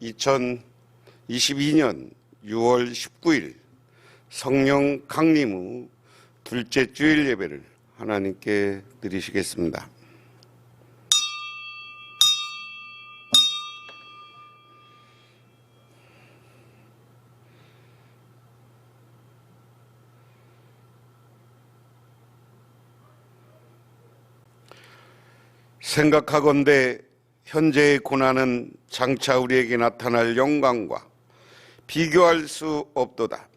2022년 6월 19일 성령 강림 후 둘째 주일 예배를 하나님께 드리시겠습니다. 생각하건대 현재의 고난은 장차 우리에게 나타날 영광과 비교할 수 없도다.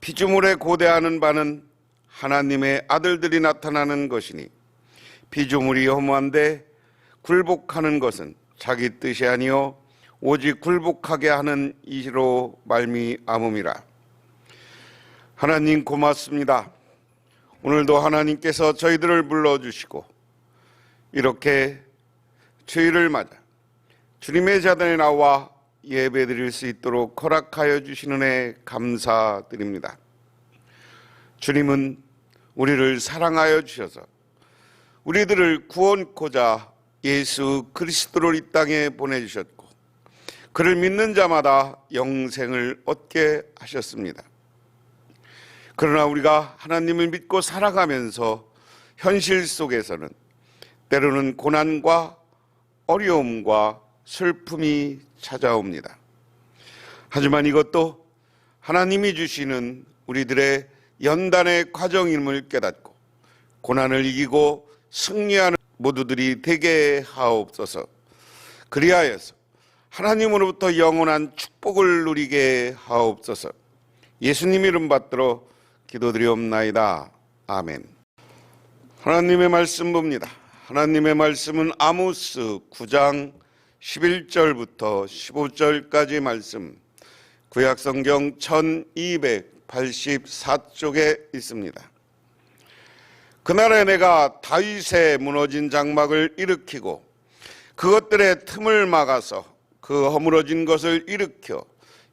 피조물에 고대하는 바는 하나님의 아들들이 나타나는 것이니 피조물이 허무한데 굴복하는 것은 자기 뜻이 아니요 오직 굴복하게 하는 이로 말미암음이라. 하나님 고맙습니다. 오늘도 하나님께서 저희들을 불러주시고 이렇게 주일을 맞아 주님의 자단에 나와 예배드릴 수 있도록 허락하여 주시는 애 감사드립니다. 주님은 우리를 사랑하여 주셔서 우리들을 구원코자 예수 그리스도를 이 땅에 보내주셨고 그를 믿는 자마다 영생을 얻게 하셨습니다. 그러나 우리가 하나님을 믿고 살아가면서 현실 속에서는 때로는 고난과 어려움과 슬픔이 찾아옵니다. 하지만 이것도 하나님이 주시는 우리들의 연단의 과정임을 깨닫고 고난을 이기고 승리하는 모두들이 되게 하옵소서. 그리하여서 하나님으로부터 영원한 축복을 누리게 하옵소서. 예수님 이름 받들어 기도드리옵나이다. 아멘. 하나님의 말씀 봅니다. 하나님의 말씀은 아모스 9장 11절부터 15절까지 말씀, 구약성경 1284쪽에 있습니다. 그날에 내가 다윗의 무너진 장막을 일으키고 그것들의 틈을 막아서 그 허물어진 것을 일으켜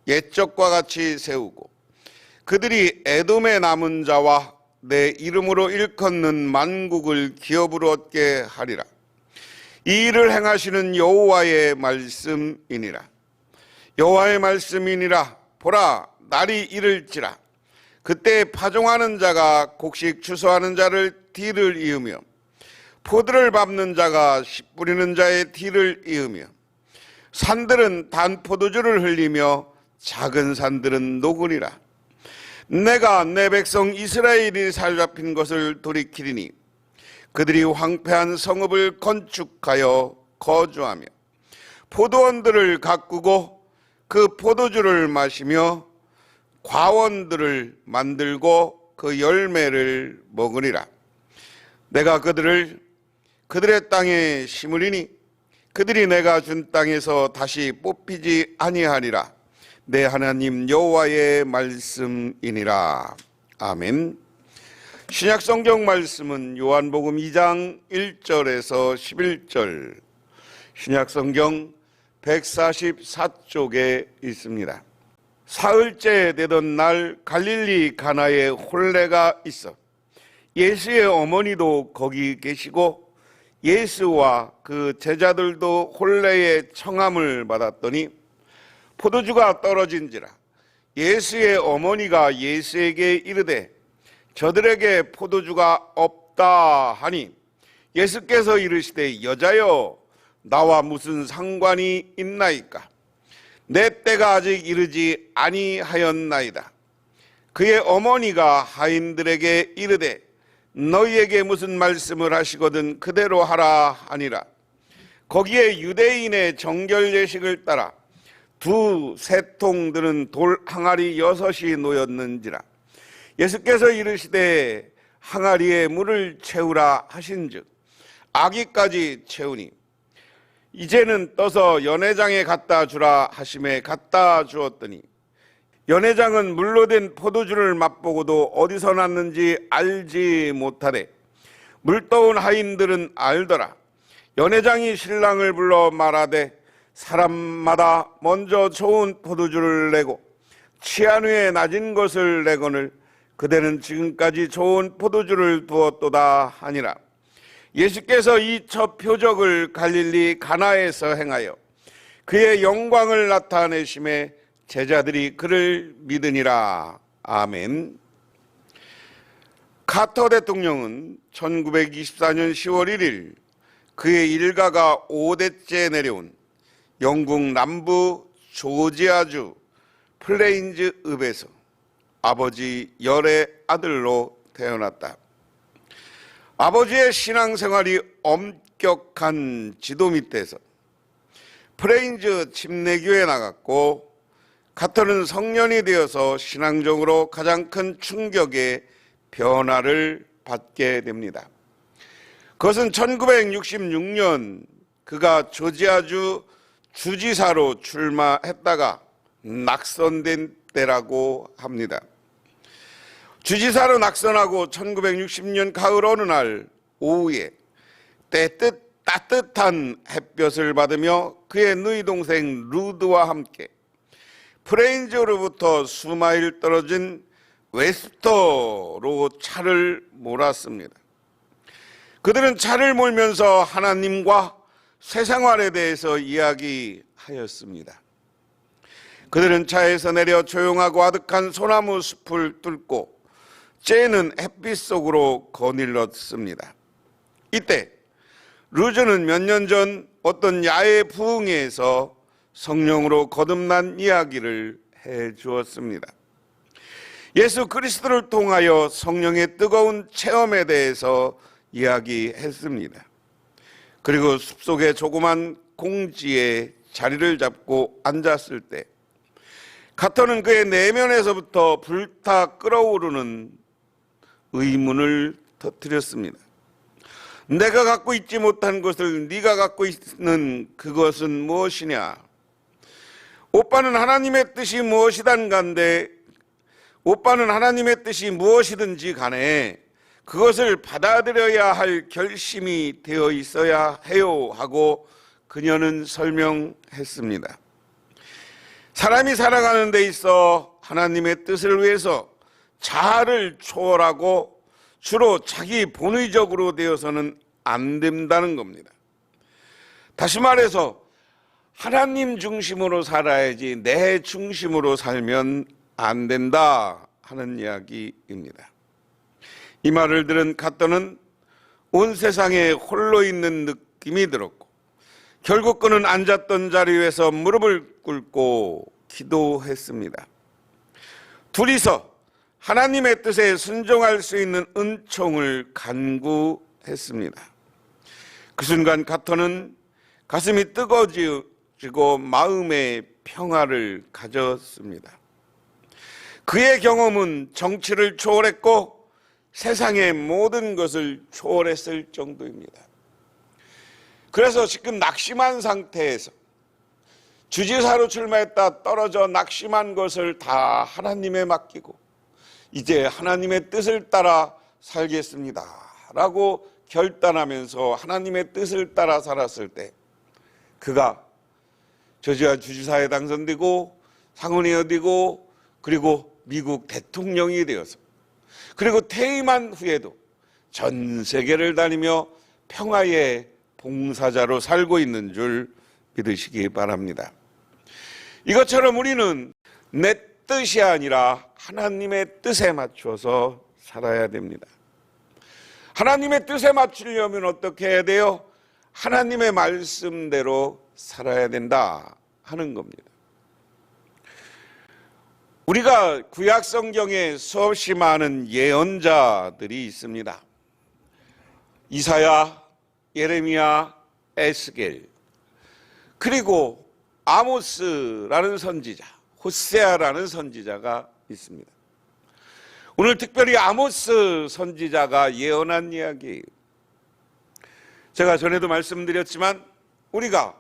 옛적과 같이 세우고 그들이 에돔의 남은 자와 내 이름으로 일컫는 만국을 기업으로 얻게 하리라. 이 일을 행하시는 여호와의 말씀이니라. 여호와의 말씀이니라. 보라, 날이 이를지라. 그때 파종하는 자가 곡식 추수하는 자를 뒤를 이으며 포도를 밟는 자가 씨 뿌리는 자의 뒤를 이으며 산들은 단 포도주를 흘리며 작은 산들은 녹으리라. 내가 내 백성 이스라엘이 사로잡힌 것을 돌이키리니 그들이 황폐한 성읍을 건축하여 거주하며 포도원들을 가꾸고 그 포도주를 마시며 과원들을 만들고 그 열매를 먹으리라. 내가 그들을 그들의 땅에 심으리니 그들이 내가 준 땅에서 다시 뽑히지 아니하리라. 내 하나님 여호와의 말씀이니라. 아멘. 신약성경 말씀은 요한복음 2장 1절에서 11절, 신약성경 144쪽에 있습니다. 사흘째 되던 날 갈릴리 가나에 혼례가 있어 예수의 어머니도 거기 계시고 예수와 그 제자들도 혼례의 청함을 받았더니 포도주가 떨어진지라. 예수의 어머니가 예수에게 이르되 저들에게 포도주가 없다 하니 예수께서 이르시되 여자여 나와 무슨 상관이 있나이까? 내 때가 아직 이르지 아니하였나이다. 그의 어머니가 하인들에게 이르되 너희에게 무슨 말씀을 하시거든 그대로 하라 하니라. 거기에 유대인의 정결 예식을 따라 두 세통들은 돌 항아리 6이 놓였는지라. 예수께서 이르시되 항아리에 물을 채우라 하신즉 아기까지 채우니 이제는 떠서 연회장에 갖다 주라 하심에 갖다 주었더니 연회장은 물로 된 포도주를 맛보고도 어디서 났는지 알지 못하되 물떠온 하인들은 알더라. 연회장이 신랑을 불러 말하되 사람마다 먼저 좋은 포도주를 내고 취한 후에 낮은 것을 내거늘 그대는 지금까지 좋은 포도주를 두었도다 하니라. 예수께서 이 첫 표적을 갈릴리 가나에서 행하여 그의 영광을 나타내심에 제자들이 그를 믿으니라. 아멘. 카터 대통령은 1924년 10월 1일 그의 일가가 5대째 내려온 영국 남부 조지아주 플레인즈 읍에서 아버지 열의 아들로 태어났다. 아버지의 신앙생활이 엄격한 지도 밑에서 플레인즈 침례교에 나갔고, 카터는 성년이 되어서 신앙적으로 가장 큰 충격의 변화를 받게 됩니다. 그것은 1966년 그가 조지아주 주지사로 출마했다가 낙선된 때라고 합니다. 주지사로 낙선하고 1960년 가을 어느 날 오후에 따뜻한 햇볕을 받으며 그의 누이 동생 루드와 함께 플레인즈로부터 수마일 떨어진 웨스터로 차를 몰았습니다. 그들은 차를 몰면서 하나님과 세상활에 대해서 이야기하였습니다. 그들은 차에서 내려 조용하고 아득한 소나무 숲을 뚫고 째는 햇빛 속으로 거닐렀습니다. 이때 루즈는 몇 년 전 어떤 야외 부흥회에서 성령으로 거듭난 이야기를 해 주었습니다. 예수 그리스도를 통하여 성령의 뜨거운 체험에 대해서 이야기했습니다. 그리고 숲속의 조그만 공지에 자리를 잡고 앉았을 때 카터는 그의 내면에서부터 불타 끓어오르는 의문을 터뜨렸습니다. 내가 갖고 있지 못한 것을 네가 갖고 있는 그것은 무엇이냐? 오빠는 하나님의 뜻이 무엇이든 간에 오빠는 하나님의 뜻이 무엇이든지 간에 그것을 받아들여야 할 결심이 되어 있어야 해요 하고 그녀는 설명했습니다. 사람이 살아가는 데 있어 하나님의 뜻을 위해서 자아를 초월하고 주로 자기 본의적으로 되어서는 안 된다는 겁니다. 다시 말해서 하나님 중심으로 살아야지 내 중심으로 살면 안 된다 하는 이야기입니다. 이 말을 들은 카터는 온 세상에 홀로 있는 느낌이 들었고 결국 그는 앉았던 자리에서 무릎을 꿇고 기도했습니다. 둘이서 하나님의 뜻에 순종할 수 있는 은총을 간구했습니다. 그 순간 카터는 가슴이 뜨거워지고 마음의 평화를 가졌습니다. 그의 경험은 정치를 초월했고 세상의 모든 것을 초월했을 정도입니다. 그래서 지금 낙심한 상태에서 주지사로 출마했다 떨어져 낙심한 것을 다 하나님에 맡기고 이제 하나님의 뜻을 따라 살겠습니다 라고 결단하면서 하나님의 뜻을 따라 살았을 때 그가 조지아 주지사에 당선되고 상원의원이 되고 그리고 미국 대통령이 되어서 그리고 퇴임한 후에도 전 세계를 다니며 평화의 봉사자로 살고 있는 줄 믿으시기 바랍니다. 이것처럼 우리는 내 뜻이 아니라 하나님의 뜻에 맞춰서 살아야 됩니다. 하나님의 뜻에 맞추려면 어떻게 해야 돼요? 하나님의 말씀대로 살아야 된다 하는 겁니다. 우리가 구약 성경에 수없이 많은 예언자들이 있습니다. 이사야, 예레미야, 에스겔, 그리고 아모스라는 선지자, 호세아라는 선지자가 있습니다. 오늘 특별히 아모스 선지자가 예언한 이야기예요. 제가 전에도 말씀드렸지만 우리가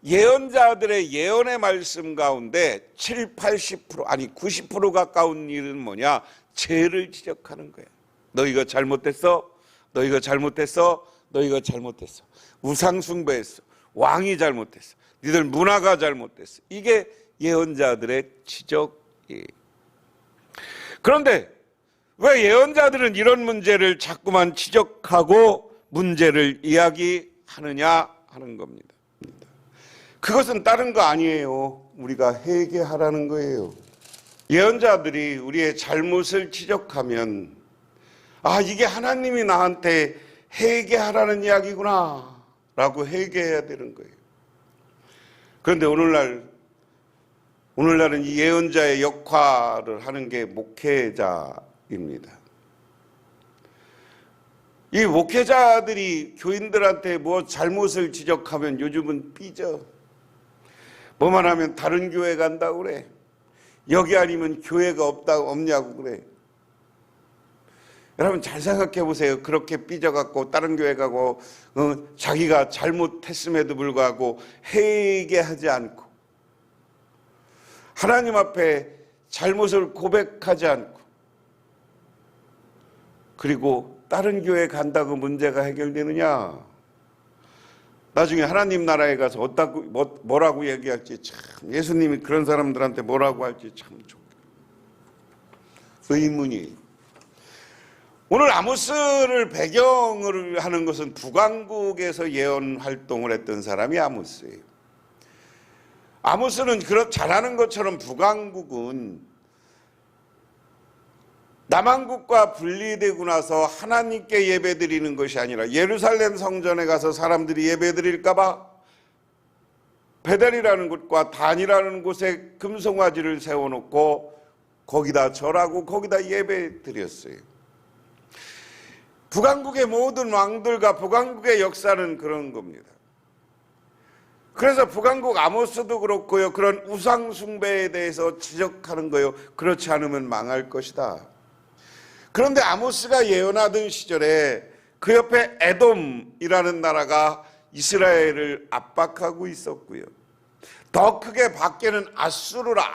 예언자들의 예언의 말씀 가운데 80% 아니 90% 가까운 일은 뭐냐? 죄를 지적하는 거예요. 너 이거 잘못했어. 너 이거 잘못했어. 너 이거 잘못했어. 우상 숭배했어. 왕이 잘못했어. 니들 문화가 잘못됐어. 이게 예언자들의 지적이에요. 그런데 왜 예언자들은 이런 문제를 자꾸만 지적하고 문제를 이야기하느냐 하는 겁니다. 그것은 다른 거 아니에요. 우리가 회개하라는 거예요. 예언자들이 우리의 잘못을 지적하면 이게 하나님이 나한테 회개하라는 이야기구나 라고 회개해야 되는 거예요. 그런데 오늘날은 이 예언자의 역할을 하는 게 목회자입니다. 이 목회자들이 교인들한테 뭐 잘못을 지적하면 요즘은 삐져. 뭐만 하면 다른 교회 간다고 그래. 여기 아니면 교회가 없냐고 그래. 여러분 잘 생각해 보세요. 그렇게 삐져갖고 다른 교회 가고 자기가 잘못했음에도 불구하고 회개하지 않고 하나님 앞에 잘못을 고백하지 않고 그리고 다른 교회 간다고 문제가 해결되느냐? 나중에 하나님 나라에 가서 뭐라고 얘기할지 참 예수님이 그런 사람들한테 뭐라고 할지 참 의문이. 오늘 아모스를 배경으로 하는 것은 북왕국에서 예언 활동을 했던 사람이 아모스예요. 아모스는 잘하는 것처럼 북왕국은 남왕국과 분리되고 나서 하나님께 예배드리는 것이 아니라 예루살렘 성전에 가서 사람들이 예배드릴까 봐 베델이라는 곳과 단이라는 곳에 금송아지를 세워놓고 거기다 절하고 거기다 예배드렸어요. 북왕국의 모든 왕들과 북왕국의 역사는 그런 겁니다. 그래서 북왕국 아모스도 그렇고요. 그런 우상 숭배에 대해서 지적하는 거예요. 그렇지 않으면 망할 것이다. 그런데 아모스가 예언하던 시절에 그 옆에 에돔이라는 나라가 이스라엘을 압박하고 있었고요. 더 크게 밖에는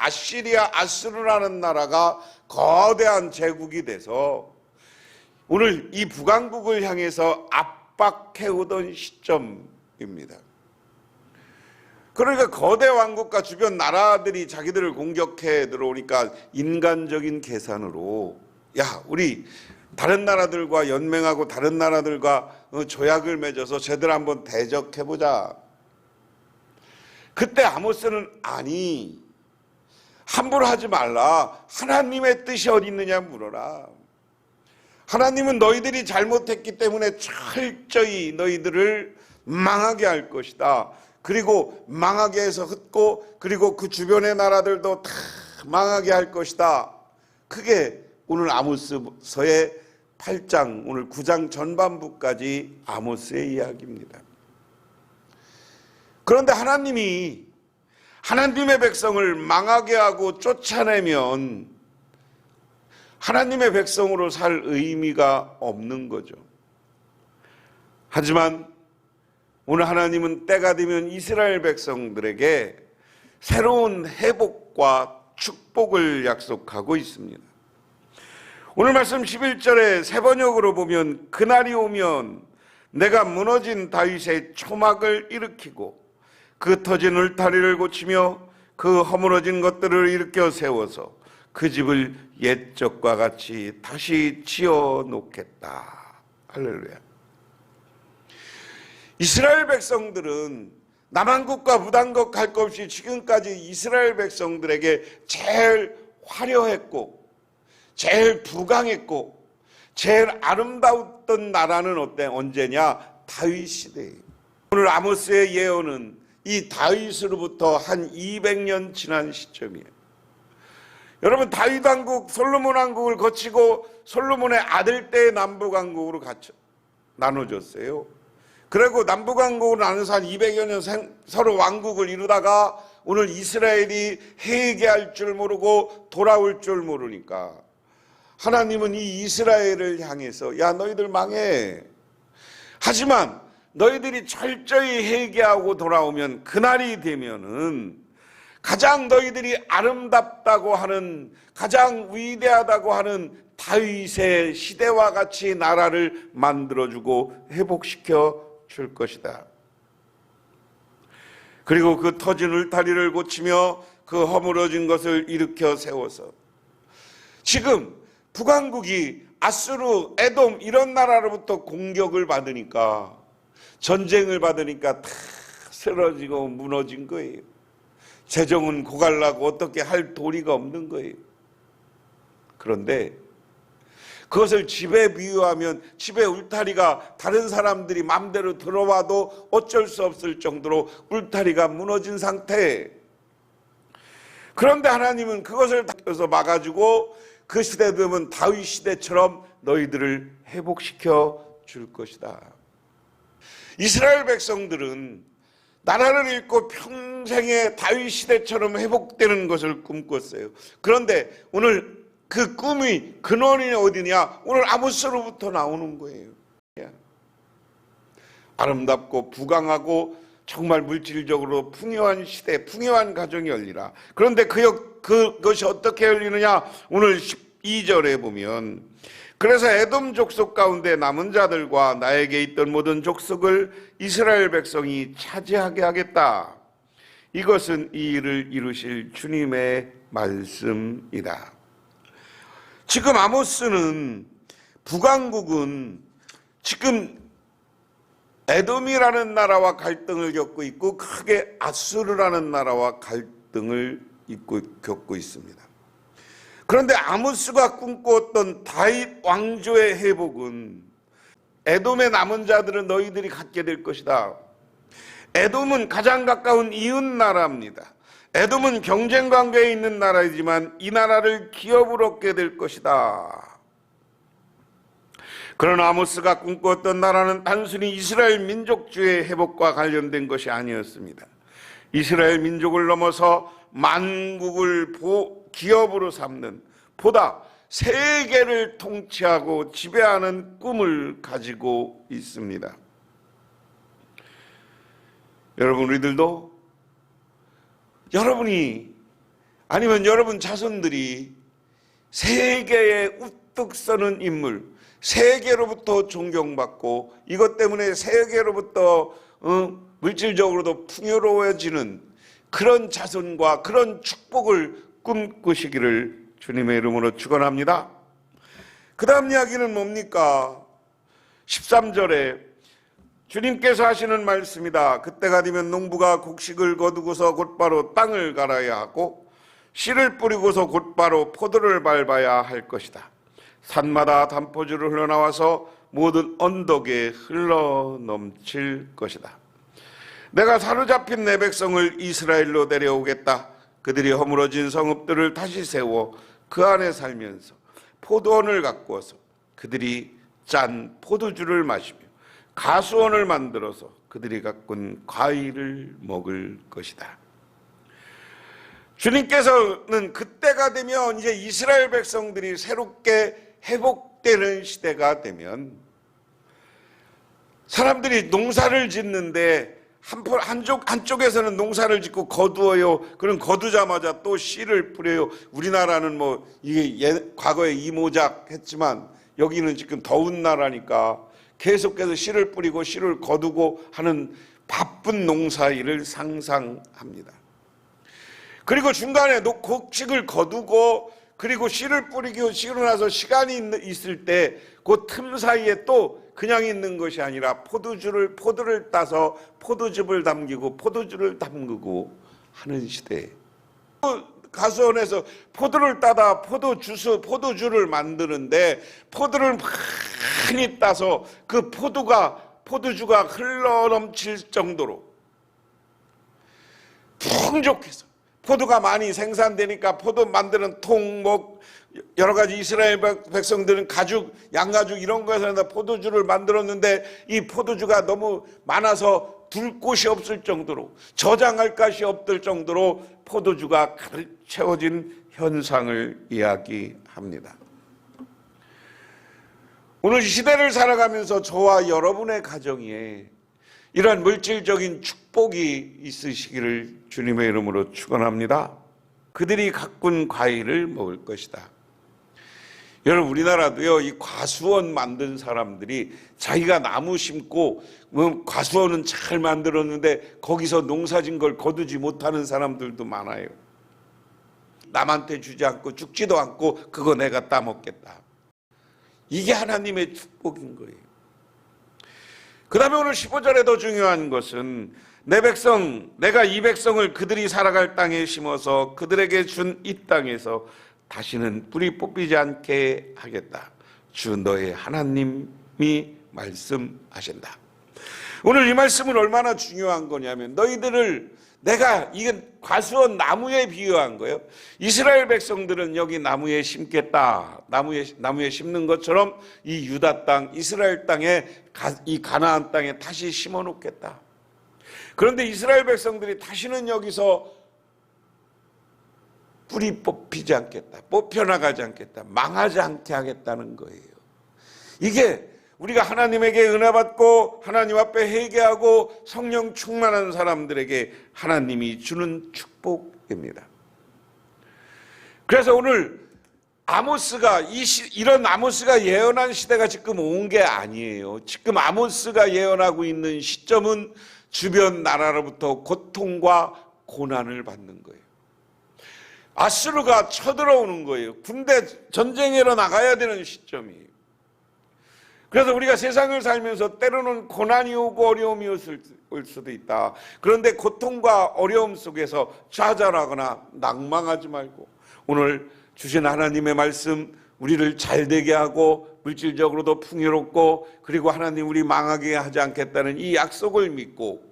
아시리아라는 나라가 거대한 제국이 돼서 오늘 이 북왕국을 향해서 압박해오던 시점입니다. 그러니까 거대 왕국과 주변 나라들이 자기들을 공격해 들어오니까 인간적인 계산으로 우리 다른 나라들과 연맹하고 다른 나라들과 조약을 맺어서 제대로 한번 대적해보자. 그때 아모스는 함부로 하지 말라. 하나님의 뜻이 어디 있느냐 물어라. 하나님은 너희들이 잘못했기 때문에 철저히 너희들을 망하게 할 것이다. 그리고 망하게 해서 흩고 그리고 그 주변의 나라들도 다 망하게 할 것이다. 그게 오늘 아모스서의 8장, 오늘 9장 전반부까지 아모스의 이야기입니다. 그런데 하나님이 하나님의 백성을 망하게 하고 쫓아내면 하나님의 백성으로 살 의미가 없는 거죠. 하지만 오늘 하나님은 때가 되면 이스라엘 백성들에게 새로운 회복과 축복을 약속하고 있습니다. 오늘 말씀 11절에 세 번역으로 보면 그날이 오면 내가 무너진 다윗의 초막을 일으키고 그 터진 울타리를 고치며 그 허물어진 것들을 일으켜 세워서 그 집을 옛적과 같이 다시 지어 놓겠다. 할렐루야. 이스라엘 백성들은 남한국과 북한국 할 것 없이 지금까지 이스라엘 백성들에게 제일 화려했고 제일 부강했고 제일 아름다웠던 나라는 언제냐? 다윗 시대예요. 오늘 아모스의 예언은 이 다윗으로부터 한 200년 지난 시점이에요. 여러분 다윗 왕국, 솔로몬 왕국을 거치고 솔로몬의 아들 때의 남북 왕국으로 나눠졌어요. 그리고 남북 왕국으로 나눠서 한 200여 년 서로 왕국을 이루다가 오늘 이스라엘이 회개할 줄 모르고 돌아올 줄 모르니까 하나님은 이 이스라엘을 향해서 너희들 망해. 하지만 너희들이 철저히 회개하고 돌아오면 그날이 되면은 가장 너희들이 아름답다고 하는 가장 위대하다고 하는 다윗의 시대와 같이 나라를 만들어주고 회복시켜 줄 것이다. 그리고 그 터진 울타리를 고치며 그 허물어진 것을 일으켜 세워서 지금 북왕국이 아수르, 에돔 이런 나라로부터 공격을 받으니까 전쟁을 받으니까 다 쓰러지고 무너진 거예요. 재정은 고갈나고 어떻게 할 도리가 없는 거예요. 그런데 그것을 집에 비유하면 집에 울타리가 다른 사람들이 마음대로 들어와도 어쩔 수 없을 정도로 울타리가 무너진 상태. 그런데 하나님은 그것을 닦아서 막아주고 그 시대 되면 다윗 시대처럼 너희들을 회복시켜 줄 것이다. 이스라엘 백성들은 나라를 잃고 평생에 다윗 시대처럼 회복되는 것을 꿈꿨어요. 그런데 오늘 그 꿈이 근원이 어디냐? 오늘 아모스로부터 나오는 거예요. 아름답고 부강하고 정말 물질적으로 풍요한 시대, 풍요한 가정이 열리라. 그런데 그것이 어떻게 열리느냐? 오늘 12절에 보면 그래서 에돔 족속 가운데 남은 자들과 나에게 있던 모든 족속을 이스라엘 백성이 차지하게 하겠다. 이것은 이 일을 이루실 주님의 말씀이다. 지금 아모스는 북왕국은 지금 에돔이라는 나라와 갈등을 겪고 있고 크게 아수르라는 나라와 갈등을 겪고 있습니다. 그런데 아모스가 꿈꾸었던 다윗 왕조의 회복은 에돔의 남은 자들은 너희들이 갖게 될 것이다. 에돔은 가장 가까운 이웃 나라입니다. 에돔은 경쟁 관계에 있는 나라이지만 이 나라를 기업으로 얻게 될 것이다. 그러나 아모스가 꿈꾸었던 나라는 단순히 이스라엘 민족주의 회복과 관련된 것이 아니었습니다. 이스라엘 민족을 넘어서 만국을 기업으로 삼는 보다 세계를 통치하고 지배하는 꿈을 가지고 있습니다. 여러분, 우리들도 여러분이 아니면 여러분 자손들이 세계에 우뚝 서는 인물, 세계로부터 존경받고 이것 때문에 세계로부터 물질적으로도 풍요로워지는 그런 자손과 그런 축복을 꿈꾸시기를 주님의 이름으로 축원합니다. 그 다음 이야기는 뭡니까? 13절에 주님께서 하시는 말씀이다. 그때가 되면 농부가 곡식을 거두고서 곧바로 땅을 갈아야 하고 씨를 뿌리고서 곧바로 포도를 밟아야 할 것이다. 산마다 단포주를 흘러나와서 모든 언덕에 흘러넘칠 것이다. 내가 사로잡힌 내 백성을 이스라엘로 데려오겠다. 그들이 허물어진 성읍들을 다시 세워 그 안에 살면서 포도원을 가꾸어서 그들이 짠 포도주를 마시며 가수원을 만들어서 그들이 가꾼 과일을 먹을 것이다. 주님께서는 그때가 되면 이제 이스라엘 백성들이 새롭게 회복되는 시대가 되면 사람들이 농사를 짓는데 한쪽에서는 농사를 짓고 거두어요. 그럼 거두자마자 또 씨를 뿌려요. 우리나라는 뭐 이게 과거에 이모작 했지만 여기는 지금 더운 나라니까 계속해서 씨를 뿌리고 씨를 거두고 하는 바쁜 농사일을 상상합니다. 그리고 중간에 곡식을 거두고 그리고 씨를 뿌리고 씨로 나서 시간이 있을 때 그 틈 사이에 또 그냥 있는 것이 아니라 포도를 따서 포도즙을 담기고 포도주를 담그고 하는 시대. 가수원에서 포도를 따다 포도주를 만드는데 포도를 많이 따서 그 포도주가 흘러넘칠 정도로 풍족해서 포도가 많이 생산되니까 포도 만드는 통, 여러 가지 이스라엘 백성들은 양가죽 이런 거에서 포도주를 만들었는데 이 포도주가 너무 많아서 둘 곳이 없을 정도로 저장할 곳이 없을 정도로 포도주가 가득 채워진 현상을 이야기합니다. 오늘 시대를 살아가면서 저와 여러분의 가정에 이러한 물질적인 축복이 있으시기를 주님의 이름으로 축원합니다. 그들이 가꾼 과일을 먹을 것이다. 여러분, 우리나라도요, 이 과수원 만든 사람들이 자기가 나무 심고 과수원은 잘 만들었는데 거기서 농사진 걸 거두지 못하는 사람들도 많아요. 남한테 주지 않고 죽지도 않고 그거 내가 따먹겠다. 이게 하나님의 축복인 거예요. 그 다음에 오늘 15절에 더 중요한 것은 내 백성, 내가 이 백성을 그들이 살아갈 땅에 심어서 그들에게 준 이 땅에서 다시는 뿌리 뽑히지 않게 하겠다. 주 너의 하나님이 말씀하신다. 오늘 이 말씀은 얼마나 중요한 거냐면, 너희들을 내가, 이게 과수원 나무에 비유한 거예요. 이스라엘 백성들은 여기 나무에 심겠다. 나무에 심는 것처럼 이 유다 땅, 이스라엘 땅에, 이 가나안 땅에 다시 심어 놓겠다. 그런데 이스라엘 백성들이 다시는 여기서 뿌리 뽑히지 않겠다. 뽑혀나가지 않겠다. 망하지 않게 하겠다는 거예요. 이게 우리가 하나님에게 은혜 받고 하나님 앞에 회개하고 성령 충만한 사람들에게 하나님이 주는 축복입니다. 그래서 오늘 아모스가 이런 아모스가 예언한 시대가 지금 온 게 아니에요. 지금 아모스가 예언하고 있는 시점은 주변 나라로부터 고통과 고난을 받는 거예요. 아수르가 쳐들어오는 거예요. 군대 전쟁하러 나가야 되는 시점이에요. 그래서 우리가 세상을 살면서 때로는 고난이 오고 어려움이 올 수도 있다. 그런데 고통과 어려움 속에서 좌절하거나 낭망하지 말고, 오늘 주신 하나님의 말씀, 우리를 잘되게 하고 물질적으로도 풍요롭고, 그리고 하나님 우리 망하게 하지 않겠다는 이 약속을 믿고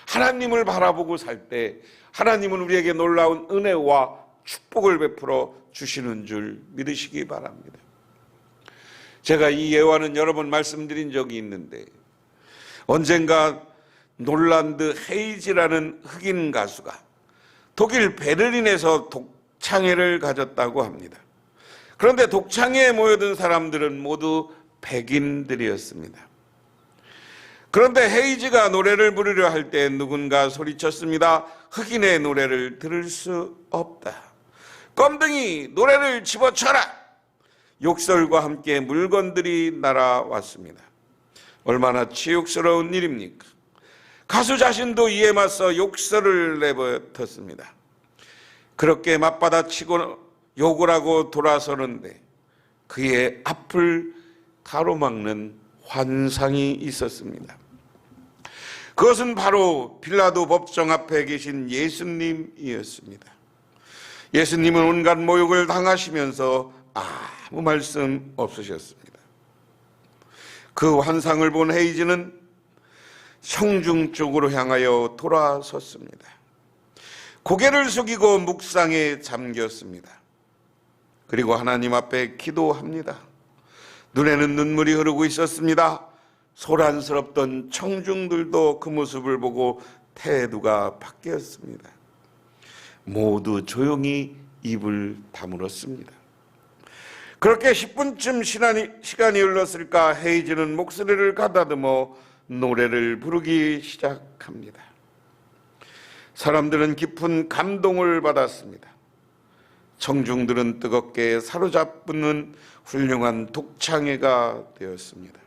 하나님을 바라보고 살 때 하나님은 우리에게 놀라운 은혜와 축복을 베풀어 주시는 줄 믿으시기 바랍니다. 제가 이 예화는 여러 번 말씀드린 적이 있는데, 언젠가 놀란드 헤이지라는 흑인 가수가 독일 베를린에서 독창회를 가졌다고 합니다. 그런데 독창회에 모여든 사람들은 모두 백인들이었습니다. 그런데 헤이지가 노래를 부르려 할 때 누군가 소리쳤습니다. 흑인의 노래를 들을 수 없다. 껌등이 노래를 집어쳐라. 욕설과 함께 물건들이 날아왔습니다. 얼마나 치욕스러운 일입니까? 가수 자신도 이에 맞서 욕설을 내뱉었습니다. 그렇게 맞받아치고 욕을 하고 돌아서는데 그의 앞을 가로막는 환상이 있었습니다. 그것은 바로 빌라도 법정 앞에 계신 예수님이었습니다. 예수님은 온갖 모욕을 당하시면서 아무 말씀 없으셨습니다. 그 환상을 본 헤이즈는 성중 쪽으로 향하여 돌아섰습니다. 고개를 숙이고 묵상에 잠겼습니다. 그리고 하나님 앞에 기도합니다. 눈에는 눈물이 흐르고 있었습니다. 소란스럽던 청중들도 그 모습을 보고 태도가 바뀌었습니다. 모두 조용히 입을 다물었습니다. 그렇게 10분쯤 시간이 흘렀을까 헤이즈는 목소리를 가다듬어 노래를 부르기 시작합니다. 사람들은 깊은 감동을 받았습니다. 청중들은 뜨겁게 사로잡는 훌륭한 독창회가 되었습니다.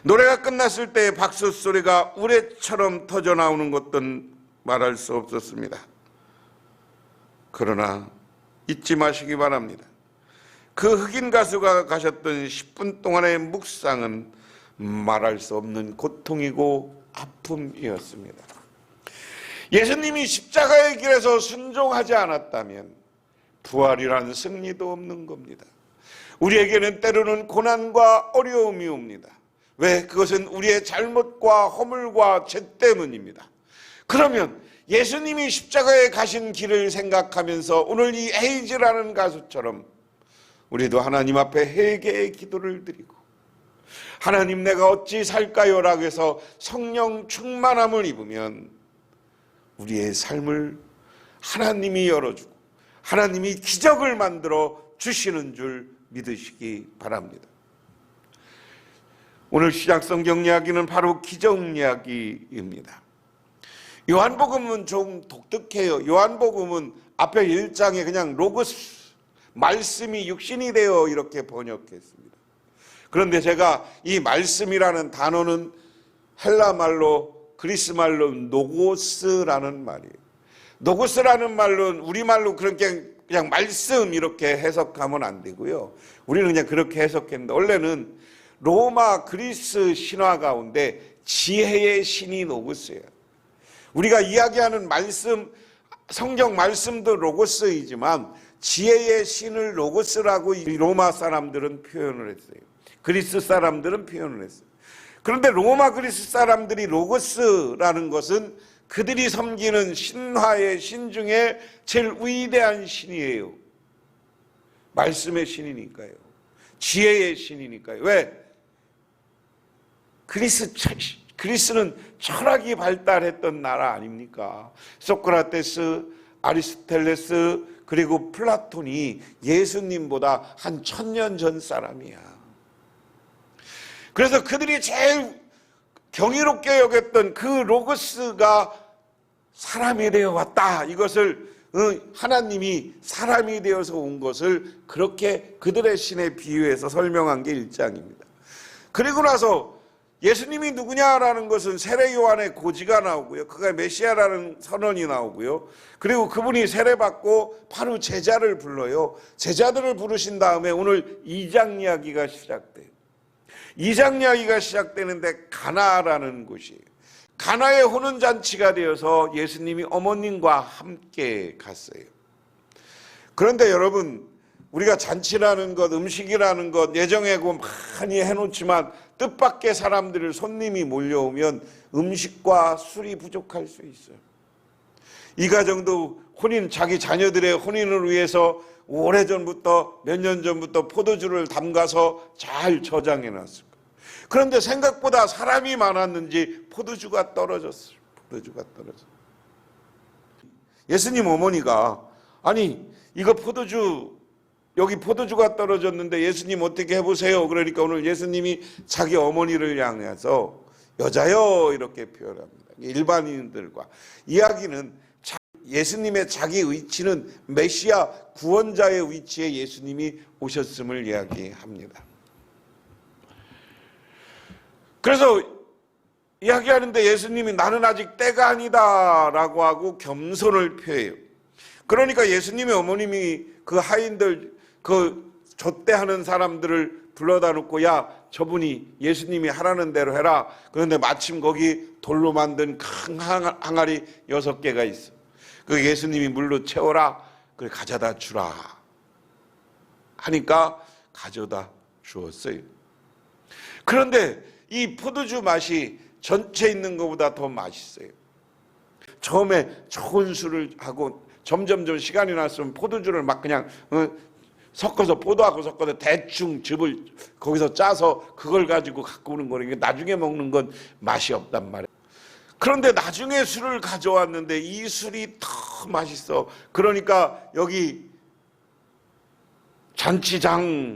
노래가 끝났을 때 박수 소리가 우레처럼 터져 나오는 것은 말할 수 없었습니다. 그러나 잊지 마시기 바랍니다. 그 흑인 가수가 가셨던 10분 동안의 묵상은 말할 수 없는 고통이고 아픔이었습니다. 예수님이 십자가의 길에서 순종하지 않았다면 부활이라는 승리도 없는 겁니다. 우리에게는 때로는 고난과 어려움이 옵니다. 왜? 그것은 우리의 잘못과 허물과 죄 때문입니다. 그러면 예수님이 십자가에 가신 길을 생각하면서 오늘 이 헤이즈라는 가수처럼 우리도 하나님 앞에 회개의 기도를 드리고, 하나님 내가 어찌 살까요? 라고 해서 성령 충만함을 입으면 우리의 삶을 하나님이 열어주고 하나님이 기적을 만들어 주시는 줄 믿으시기 바랍니다. 오늘 시작 성경 이야기는 바로 기적 이야기입니다. 요한복음은 좀 독특해요. 요한복음은 앞에 1장에 그냥 로고스, 말씀이 육신이 되어 이렇게 번역했습니다. 그런데 제가 이 말씀이라는 단어는 헬라 말로, 그리스 말로 노고스라는 말이에요. 노고스라는 말은 우리말로 그냥 말씀 이렇게 해석하면 안 되고요. 우리는 그냥 그렇게 해석했는데, 원래는 로마 그리스 신화 가운데 지혜의 신이 노고스예요. 우리가 이야기하는 말씀, 성경 말씀도 로고스이지만 지혜의 신을 로고스라고 로마 사람들은 표현을 했어요. 그리스 사람들은 표현을 했어요. 그런데 로마 그리스 사람들이 로고스라는 것은 그들이 섬기는 신화의 신 중에 제일 위대한 신이에요. 말씀의 신이니까요. 지혜의 신이니까요. 왜? 그리스는 철학이 발달했던 나라 아닙니까? 소크라테스, 아리스토텔레스, 그리고 플라톤이 예수님보다 한 1000년 전 사람이야. 그래서 그들이 제일 경이롭게 여겼던 그 로고스가 사람이 되어 왔다. 이것을 하나님이 사람이 되어서 온 것을 그렇게 그들의 신에 비유해서 설명한 게 1장입니다. 그리고 나서 예수님이 누구냐라는 것은 세례 요한의 고지가 나오고요. 그가 메시아라는 선언이 나오고요. 그리고 그분이 세례받고 바로 제자를 불러요. 제자들을 부르신 다음에 오늘 2장 이야기가 시작돼요. 2장 이야기가 시작되는데 가나라는 곳이에요. 가나의 혼인잔치가 되어서 예수님이 어머님과 함께 갔어요. 그런데 여러분, 우리가 잔치라는 것, 음식이라는 것 예정하고 많이 해놓지만 뜻밖의 사람들, 손님이 몰려오면 음식과 술이 부족할 수 있어요. 이 가정도 자기 자녀들의 혼인을 위해서 오래전부터, 몇 년 전부터 포도주를 담가서 잘 저장해놨을 거예요. 그런데 생각보다 사람이 많았는지 포도주가 떨어졌어요. 포도주가 떨어졌어요. 예수님 어머니가 아니 이거 여기 포도주가 떨어졌는데 예수님 어떻게 해보세요. 그러니까 오늘 예수님이 자기 어머니를 향해서 여자여 이렇게 표현합니다. 일반인들과 이야기는 예수님의 자기 위치는 메시아 구원자의 위치에 예수님이 오셨음을 이야기합니다. 그래서 이야기하는데 예수님이 나는 아직 때가 아니다 라고 하고 겸손을 표해요. 그러니까 예수님의 어머님이 그 하인들, 그 젖대하는 사람들을 불러다 놓고 야 저분이 예수님이 하라는 대로 해라. 그런데 마침 거기 돌로 만든 큰 항아리 6개가 있어. 그 예수님이 물로 채워라. 그래 가져다 주라 하니까 가져다 주었어요. 그런데 이 포도주 맛이 전체 있는 것보다 더 맛있어요. 처음에 좋은 술을 하고 점점 시간이 났으면 포도주를 막 그냥 섞어서 포도하고 섞어서 대충 즙을 거기서 짜서 그걸 가지고 갖고 오는 거니까 나중에 먹는 건 맛이 없단 말이에요. 그런데 나중에 술을 가져왔는데 이 술이 더 맛있어. 그러니까 여기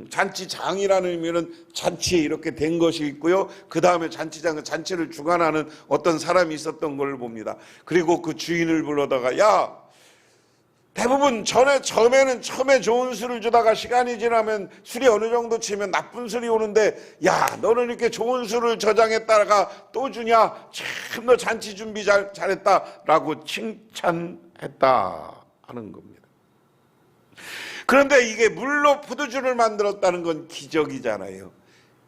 잔치장이라는 의미는 잔치 이렇게 된 것이 있고요. 그 다음에 잔치를 주관하는 어떤 사람이 있었던 걸 봅니다. 그리고 그 주인을 불러다가 야 대부분 처음에 좋은 술을 주다가 시간이 지나면 술이 어느 정도 치면 나쁜 술이 오는데 야 너는 이렇게 좋은 술을 저장했다가 또 주냐 참 너 잔치 준비 잘했다라고 칭찬했다 하는 겁니다. 그런데 이게 물로 포도주를 만들었다는 건 기적이잖아요.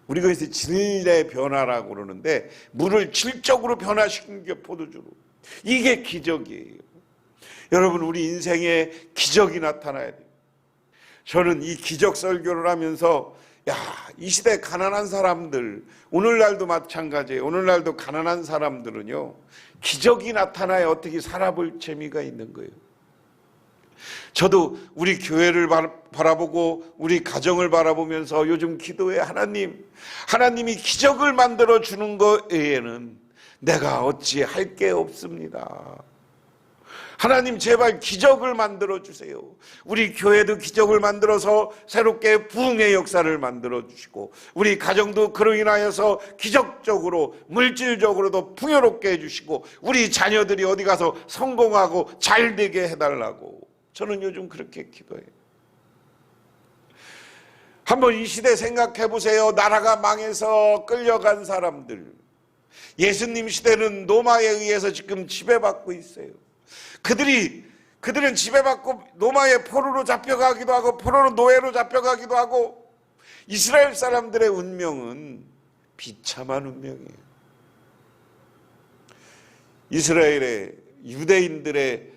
우리가 그래서 질의 변화라고 그러는데 물을 질적으로 변화시킨 게 포도주로. 이게 기적이에요. 여러분 우리 인생에 기적이 나타나야 돼요. 저는 이 기적 설교를 하면서 이 시대 가난한 사람들, 오늘날도 마찬가지예요. 오늘날도 가난한 사람들은요 기적이 나타나야 어떻게 살아볼 재미가 있는 거예요. 저도 우리 교회를 바라보고 우리 가정을 바라보면서 요즘 기도해 하나님이 기적을 만들어 주는 것 외에는 내가 어찌 할 게 없습니다. 하나님 제발 기적을 만들어 주세요. 우리 교회도 기적을 만들어서 새롭게 부흥의 역사를 만들어 주시고 우리 가정도 그로 인하여서 기적적으로 물질적으로도 풍요롭게 해주시고 우리 자녀들이 어디 가서 성공하고 잘 되게 해달라고 저는 요즘 그렇게 기도해요. 한번 이 시대 생각해 보세요. 나라가 망해서 끌려간 사람들. 예수님 시대는 로마에 의해서 지금 지배받고 있어요. 그들은 지배받고 로마의 포로로 잡혀가기도 하고 포로로 노예로 잡혀가기도 하고 이스라엘 사람들의 운명은 비참한 운명이에요. 이스라엘의 유대인들의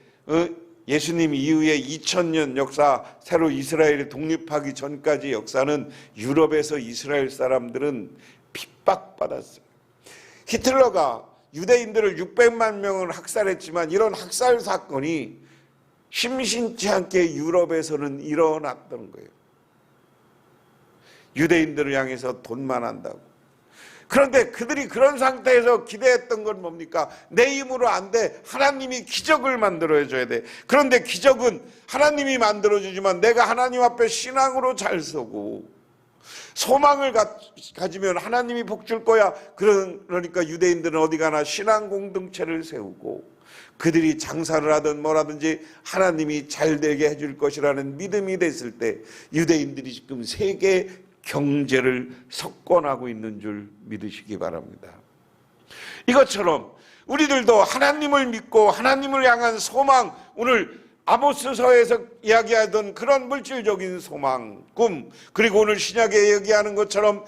예수님 이후에 2000년 역사, 새로 이스라엘이 독립하기 전까지 역사는 유럽에서 이스라엘 사람들은 핍박받았어요. 히틀러가 유대인들을 600만 명을 학살했지만 이런 학살 사건이 심심치 않게 유럽에서는 일어났던 거예요. 유대인들을 향해서 돈만 한다고. 그런데 그들이 그런 상태에서 기대했던 건 뭡니까? 내 힘으로 안 돼. 하나님이 기적을 만들어줘야 돼. 그런데 기적은 하나님이 만들어주지만 내가 하나님 앞에 신앙으로 잘 서고 소망을 가지면 하나님이 복 줄 거야. 그러니까 유대인들은 어디 가나 신앙 공동체를 세우고 그들이 장사를 하든 뭐라든지 하나님이 잘 되게 해줄 것이라는 믿음이 됐을 때 유대인들이 지금 세계 경제를 석권하고 있는 줄 믿으시기 바랍니다. 이것처럼 우리들도 하나님을 믿고 하나님을 향한 소망, 오늘 아모스서에서 이야기하던 그런 물질적인 소망, 꿈, 그리고 오늘 신약에 얘기하는 것처럼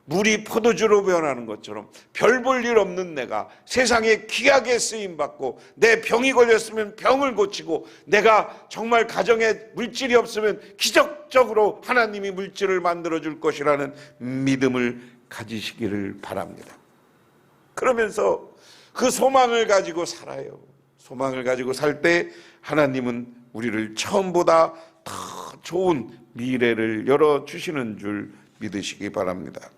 물이 포도주로 변하는 것처럼 별 볼 일 없는 내가 세상에 귀하게 쓰임받고 내 병이 걸렸으면 병을 고치고 내가 정말 가정에 물질이 없으면 기적적으로 하나님이 물질을 만들어줄 것이라는 믿음을 가지시기를 바랍니다. 그러면서 그 소망을 가지고 살아요. 소망을 가지고 살 때 하나님은 우리를 처음보다 더 좋은 미래를 열어주시는 줄 믿으시기 바랍니다.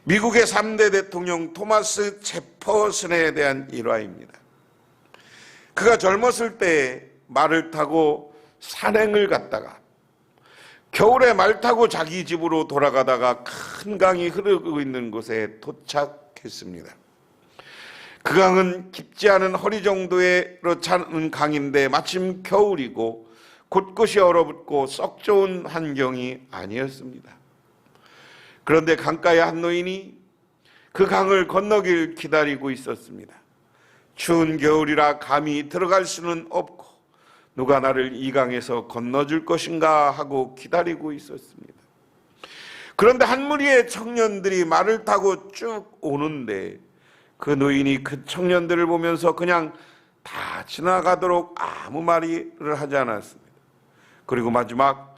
미국의 3대 대통령 토마스 제퍼슨에 대한 일화입니다. 그가 젊었을 때 말을 타고 산행을 갔다가 겨울에 말 타고 자기 집으로 돌아가다가 큰 강이 흐르고 있는 곳에 도착했습니다. 그 강은 깊지 않은 허리 정도로 차는 강인데 마침 겨울이고 곳곳이 얼어붙고 썩 좋은 환경이 아니었습니다. 그런데 강가에 한 노인이 그 강을 건너길 기다리고 있었습니다. 추운 겨울이라 감히 들어갈 수는 없고 누가 나를 이 강에서 건너줄 것인가 하고 기다리고 있었습니다. 그런데 한 무리의 청년들이 말을 타고 쭉 오는데 그 노인이 그 청년들을 보면서 그냥 다 지나가도록 아무 말을 하지 않았습니다. 그리고 마지막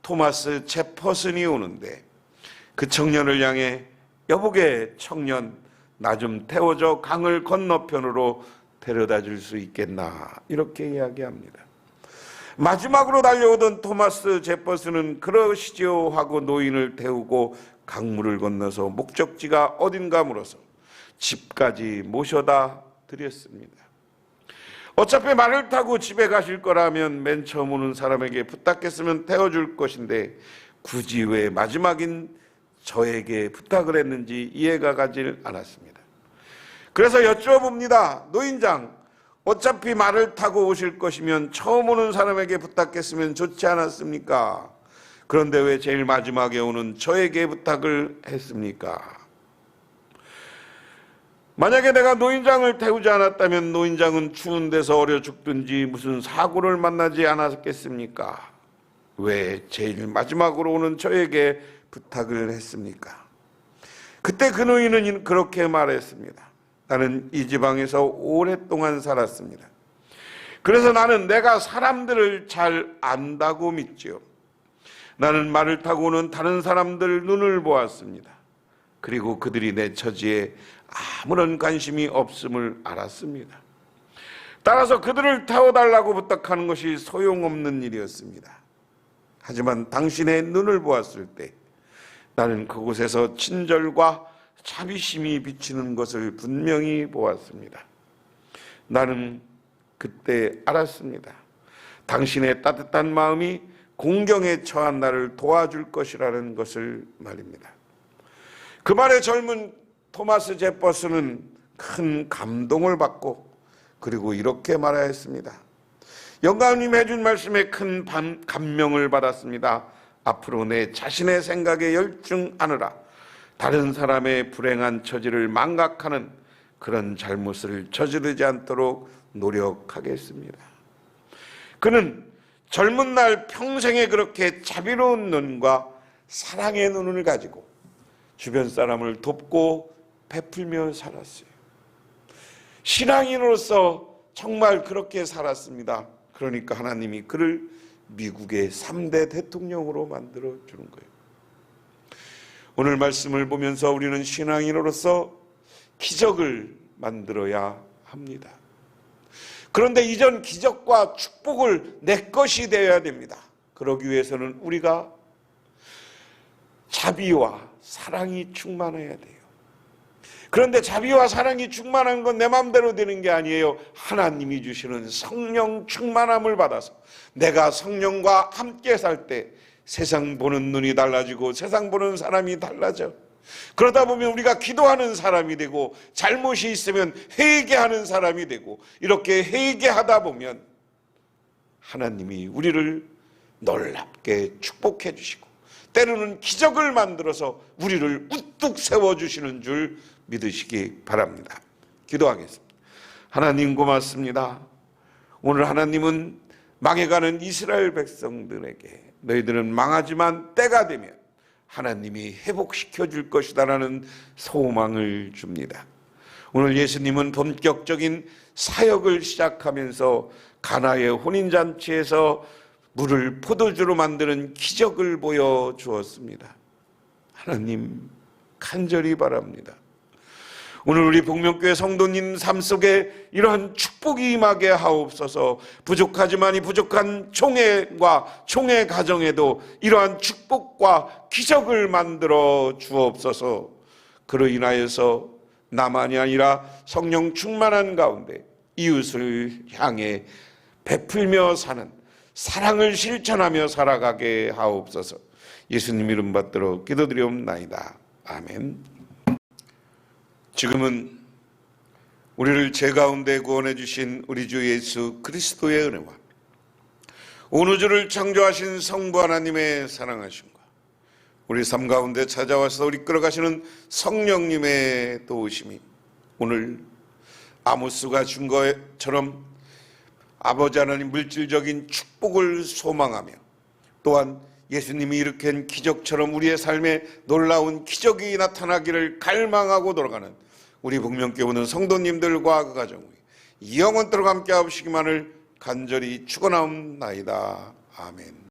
토마스 제퍼슨이 오는데 그 청년을 향해 여보게 청년 나 좀 태워줘 강을 건너편으로 데려다 줄 수 있겠나 이렇게 이야기합니다. 마지막으로 달려오던 토마스 제퍼슨은 그러시지요 하고 노인을 태우고 강물을 건너서 목적지가 어딘가 물어서 집까지 모셔다 드렸습니다. 어차피 말을 타고 집에 가실 거라면 맨 처음 오는 사람에게 부탁했으면 태워줄 것인데 굳이 왜 마지막인 저에게 부탁을 했는지 이해가 가질 않았습니다. 그래서 여쭤봅니다. 노인장, 어차피 말을 타고 오실 것이면 처음 오는 사람에게 부탁했으면 좋지 않았습니까? 그런데 왜 제일 마지막에 오는 저에게 부탁을 했습니까? 만약에 내가 노인장을 태우지 않았다면 노인장은 추운 데서 얼어 죽든지 무슨 사고를 만나지 않았겠습니까? 왜 제일 마지막으로 오는 저에게 부탁을 했습니까? 그때 그 노인은 그렇게 말했습니다. 나는 이 지방에서 오랫동안 살았습니다. 그래서 나는 내가 사람들을 잘 안다고 믿지요. 나는 말을 타고 오는 다른 사람들 눈을 보았습니다. 그리고 그들이 내 처지에 아무런 관심이 없음을 알았습니다. 따라서 그들을 태워달라고 부탁하는 것이 소용없는 일이었습니다. 하지만 당신의 눈을 보았을 때 나는 그곳에서 친절과 자비심이 비치는 것을 분명히 보았습니다. 나는 그때 알았습니다. 당신의 따뜻한 마음이 공경에 처한 나를 도와줄 것이라는 것을 말입니다. 그 말에 젊은 토마스 제퍼슨은 큰 감동을 받고 그리고 이렇게 말하였습니다. 영감님이 해준 말씀에 큰 감명을 받았습니다. 앞으로 내 자신의 생각에 열중하느라 다른 사람의 불행한 처지를 망각하는 그런 잘못을 저지르지 않도록 노력하겠습니다. 그는 젊은 날 평생에 그렇게 자비로운 눈과 사랑의 눈을 가지고 주변 사람을 돕고 베풀며 살았어요. 신앙인으로서 정말 그렇게 살았습니다. 그러니까 하나님이 그를 미국의 3대 대통령으로 만들어 주는 거예요. 오늘 말씀을 보면서 우리는 신앙인으로서 기적을 만들어야 합니다. 그런데 이전 기적과 축복을 내 것이 되어야 됩니다. 그러기 위해서는 우리가 자비와 사랑이 충만해야 돼요. 그런데 자비와 사랑이 충만한 건 내 마음대로 되는 게 아니에요. 하나님이 주시는 성령 충만함을 받아서 내가 성령과 함께 살 때 세상 보는 눈이 달라지고 세상 보는 사람이 달라져. 그러다 보면 우리가 기도하는 사람이 되고 잘못이 있으면 회개하는 사람이 되고 이렇게 회개하다 보면 하나님이 우리를 놀랍게 축복해 주시고 때로는 기적을 만들어서 우리를 우뚝 세워주시는 줄 믿으시기 바랍니다. 기도하겠습니다. 하나님 고맙습니다. 오늘 하나님은 망해가는 이스라엘 백성들에게 너희들은 망하지만 때가 되면 하나님이 회복시켜 줄 것이다라는 소망을 줍니다. 오늘 예수님은 본격적인 사역을 시작하면서 가나의 혼인잔치에서 물을 포도주로 만드는 기적을 보여주었습니다. 하나님 간절히 바랍니다. 오늘 우리 복명교회 성도님 삶 속에 이러한 축복이 임하게 하옵소서. 부족하지만 이 부족한 총회와 총회 가정에도 이러한 축복과 기적을 만들어 주옵소서. 그로 인하여서 나만이 아니라 성령 충만한 가운데 이웃을 향해 베풀며 사는 사랑을 실천하며 살아가게 하옵소서. 예수님 이름 받들어 기도드리옵나이다. 아멘. 지금은 우리를 죄 가운데 구원해 주신 우리 주 예수 그리스도의 은혜와 온 우주를 창조하신 성부 하나님의 사랑하심과 우리 삶 가운데 찾아와서 우리 끌어가시는 성령님의 도우심이 오늘 아모스가 준 것처럼 아버지 하나님 물질적인 축복을 소망하며 또한 예수님이 일으킨 기적처럼 우리의 삶에 놀라운 기적이 나타나기를 갈망하고 돌아가는 우리 복명교회 오는 성도님들과 그 가정이 영원토록 함께 하시기만을 간절히 축원하옵나이다. 아멘.